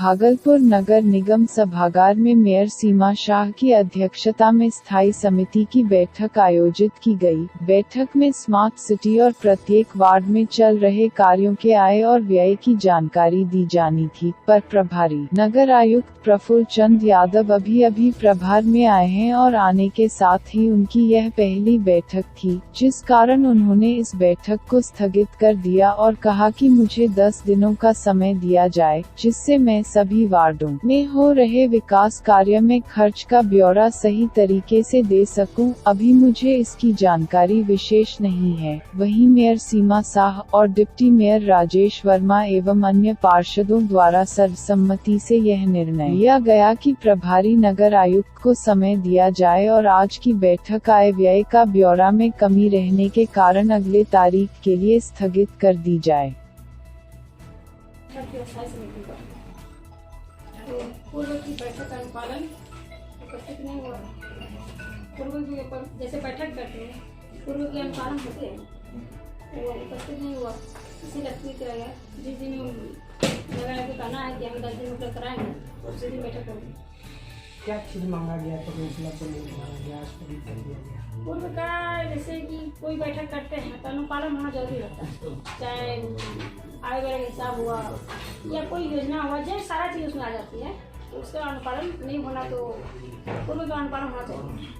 भागलपुर नगर निगम सभागार में मेयर सीमा शाह की अध्यक्षता में स्थायी समिति की बैठक आयोजित की गई। बैठक में स्मार्ट सिटी और प्रत्येक वार्ड में चल रहे कार्यों के आय और व्यय की जानकारी दी जानी थी, पर प्रभारी नगर आयुक्त प्रफुल्ल चंद यादव अभी प्रभार में आए हैं और आने के साथ ही उनकी यह पहली बैठक थी, जिस कारण उन्होंने इस बैठक को स्थगित कर दिया और कहा कि मुझे 10 दिनों का समय दिया जाए, जिससे मैं सभी वार्डों में हो रहे विकास कार्य में खर्च का ब्यौरा सही तरीके से दे सकूं। अभी मुझे इसकी जानकारी विशेष नहीं है। वहीं मेयर सीमा शाह और डिप्टी मेयर राजेश वर्मा एवं अन्य पार्षदों द्वारा सर्वसम्मति से यह निर्णय लिया गया कि प्रभारी नगर आयुक्त को समय दिया जाए और आज की बैठक आय व्यय का ब्यौरा में कमी रहने के कारण अगले तारीख के लिए स्थगित कर दी जाए। पूर्व की बैठक का अनुपालन उपस्थित नहीं हुआ। पूर्व की जैसे बैठक करते हैं, पूर्व के अनुपालन होते हैं, वो उपस्थित नहीं हुआ, इसीलिए स्थगित किया गया। जिस दिन नगर को कहना है कि हम 10 दिन मतलब कराएंगे, उसी दिन बैठक होगी। क्या चीज़ मांगा गया तो नहीं मांगा गया, स्थगित कर दिया गया? पूर्व का जैसे कि कोई बैठक करते हैं तो अनुपालन होना जरूरी होता है, चाहे आय व्यय का हिसाब हुआ या कोई योजना हुआ, जो सारा चीज़ उसमें आ जाती है, तो उसका अनुपालन नहीं होना तो पूर्व का अनुपालन होना चाहिए।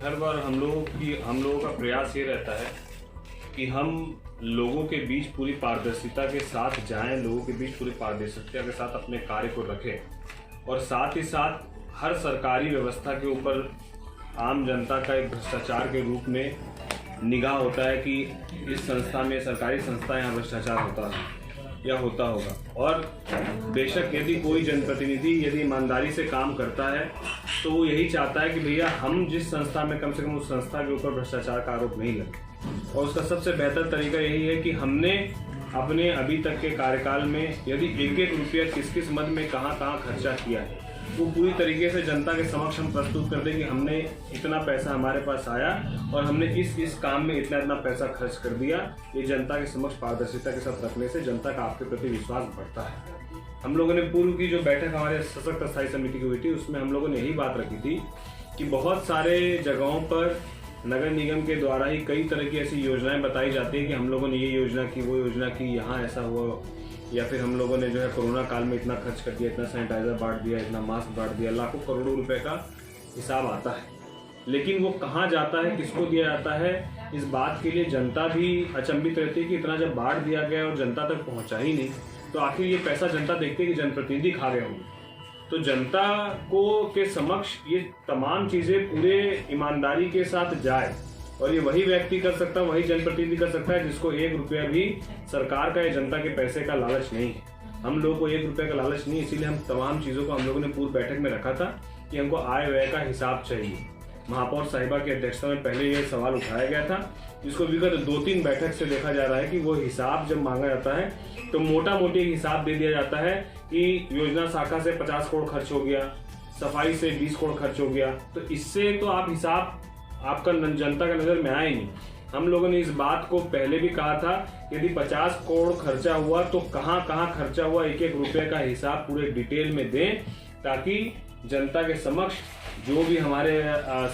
हर बार हम लोगों का प्रयास ये रहता है कि हम लोगों के बीच पूरी पारदर्शिता के साथ जाएं, लोगों के बीच पूरी पारदर्शिता के साथ अपने कार्य को रखें और साथ ही साथ हर सरकारी व्यवस्था के ऊपर आम जनता का एक भ्रष्टाचार के रूप में निगाह होता है कि इस संस्था में, सरकारी संस्था यहाँ भ्रष्टाचार होता है या होता होगा। और बेशक यदि कोई जनप्रतिनिधि यदि ईमानदारी से काम करता है तो वो यही चाहता है कि भैया हम जिस संस्था में कम से कम उस संस्था के ऊपर भ्रष्टाचार का आरोप नहीं लगे। और उसका सबसे बेहतर तरीका यही है कि हमने अपने अभी तक के कार्यकाल में यदि एक रुपया किस मद में कहाँ खर्चा किया है, वो पूरी तरीके से जनता के समक्ष हम प्रस्तुत कर दें कि हमने इतना पैसा हमारे पास आया और हमने इस काम में इतना पैसा खर्च कर दिया। ये जनता के समक्ष पारदर्शिता के साथ रखने से जनता का आपके प्रति विश्वास बढ़ता है। हम लोगों ने पूर्व की जो बैठक हमारे सशक्त स्थायी समिति की हुई थी, उसमें हम लोगों ने यही बात रखी थी कि बहुत सारे जगहों पर नगर निगम के द्वारा ही कई तरह की ऐसी योजनाएं बताई जाती है कि हम लोगों ने ये योजना की, वो योजना की, यहाँ ऐसा हुआ, या फिर हम लोगों ने जो है कोरोना काल में इतना खर्च कर दिया, इतना सैनिटाइजर बांट दिया, इतना मास्क बांट दिया, लाखों करोड़ों रुपए का हिसाब आता है। लेकिन वो कहाँ जाता है, किसको दिया जाता है, इस बात के लिए जनता भी अचंभित रहती है कि इतना जब बांट दिया गया और जनता तक पहुँचा ही नहीं, तो आखिर ये पैसा जनता देखती है कि जनप्रतिनिधि खा गए होंगे। तो जनता को के समक्ष ये तमाम चीज़ें पूरे ईमानदारी के साथ जाए, और ये वही व्यक्ति कर सकता है, वही जनप्रतिनिधि कर सकता है जिसको 1 रुपया भी सरकार का या जनता के पैसे का लालच नहीं है। हम लोगों को 1 रुपये का लालच नहीं, इसीलिए हम तमाम चीज़ों को हम लोगों ने पूर्व बैठक में रखा था कि हमको आय व्यय का हिसाब चाहिए। महापौर साहिबा की अध्यक्षता में पहले ये सवाल उठाया गया था, जिसको विगत 2-3 बैठक से देखा जा रहा है कि वो हिसाब जब मांगा जाता है तो मोटा मोटी हिसाब दे दिया जाता है कि योजना शाखा से 50 करोड़ खर्च हो गया, सफाई से 20 करोड़ खर्च हो गया। तो इससे तो आप हिसाब आपका जनता का नज़र में आए नहीं। हम लोगों ने इस बात को पहले भी कहा था कि यदि 50 करोड़ खर्चा हुआ तो कहाँ खर्चा हुआ, 1-1 रुपये का हिसाब पूरे डिटेल में दें, ताकि जनता के समक्ष जो भी हमारे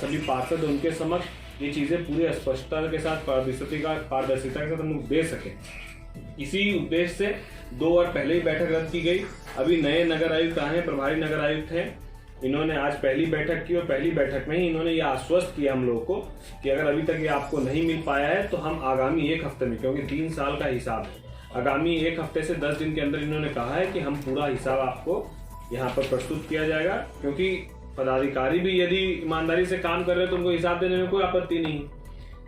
सभी पार्षद उनके समक्ष ये चीज़ें पूरी स्पष्टता के साथ पारदर्शिता के साथ हम लोग दे सकें। इसी उद्देश्य से 2 बार पहले ही बैठक रद्द की गई। अभी नए नगर आयुक्त आए हैं, प्रभारी नगर आयुक्त हैं, इन्होंने आज पहली बैठक की और पहली बैठक में ही इन्होंने ये आश्वस्त किया हम लोगों को कि अगर अभी तक ये आपको नहीं मिल पाया है तो हम आगामी 1 हफ्ते में, क्योंकि 3 साल का हिसाब है, आगामी 1 हफ्ते से 10 दिन के अंदर इन्होंने कहा है कि हम पूरा हिसाब आपको यहाँ पर प्रस्तुत किया जाएगा। क्योंकि पदाधिकारी भी यदि ईमानदारी से काम कर रहे हैं तो उनको हिसाब देने में कोई आपत्ति नहीं।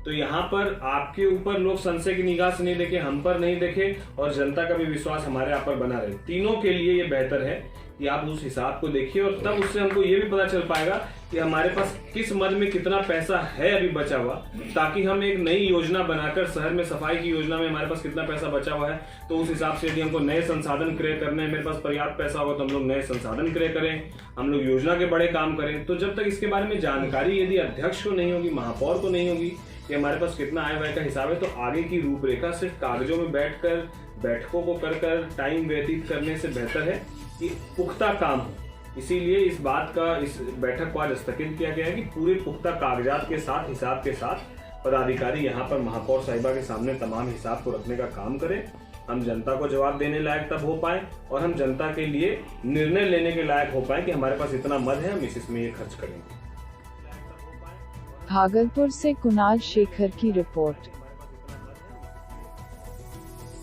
तो यहाँ पर आपके ऊपर लोग संशय की निगाह से नहीं देखें, हम पर नहीं देखें, और जनता का भी विश्वास हमारे आप पर बना रहे। तीनों के लिए ये बेहतर है कि आप उस हिसाब को देखिए, और तब उससे हमको ये भी पता चल पाएगा कि हमारे पास किस मद में कितना पैसा है अभी बचा हुआ, ताकि हम एक नई योजना बनाकर शहर में सफाई की योजना में हमारे पास कितना पैसा बचा हुआ है, तो उस हिसाब से यदि हमको नए संसाधन क्रय करने हैं, मेरे पास पर्याप्त पैसा होगा तो हम लोग नए संसाधन क्रय करें, हम लोग योजना के बड़े काम करें। तो जब तक इसके बारे में जानकारी यदि अध्यक्ष को नहीं होगी, महापौर को नहीं होगी, कि हमारे पास कितना आय व्यय का हिसाब है, तो आगे की रूपरेखा सिर्फ कागजों में बैठकर बैठकों को कर टाइम व्यतीत करने से बेहतर है कि पुख्ता काम हो। इसीलिए इस बैठक को आज स्थगित किया गया है कि पूरे पुख्ता कागजात के साथ, हिसाब के साथ पदाधिकारी यहाँ पर महापौर साहिबा के सामने तमाम हिसाब को रखने का काम करें। हम जनता को जवाब देने लायक तब हो पाए और हम जनता के लिए निर्णय लेने के लायक हो पाए कि हमारे पास इतना मद है, हम इसमें ये खर्च करेंगे। भागलपुर से कुणाल शेखर की रिपोर्ट।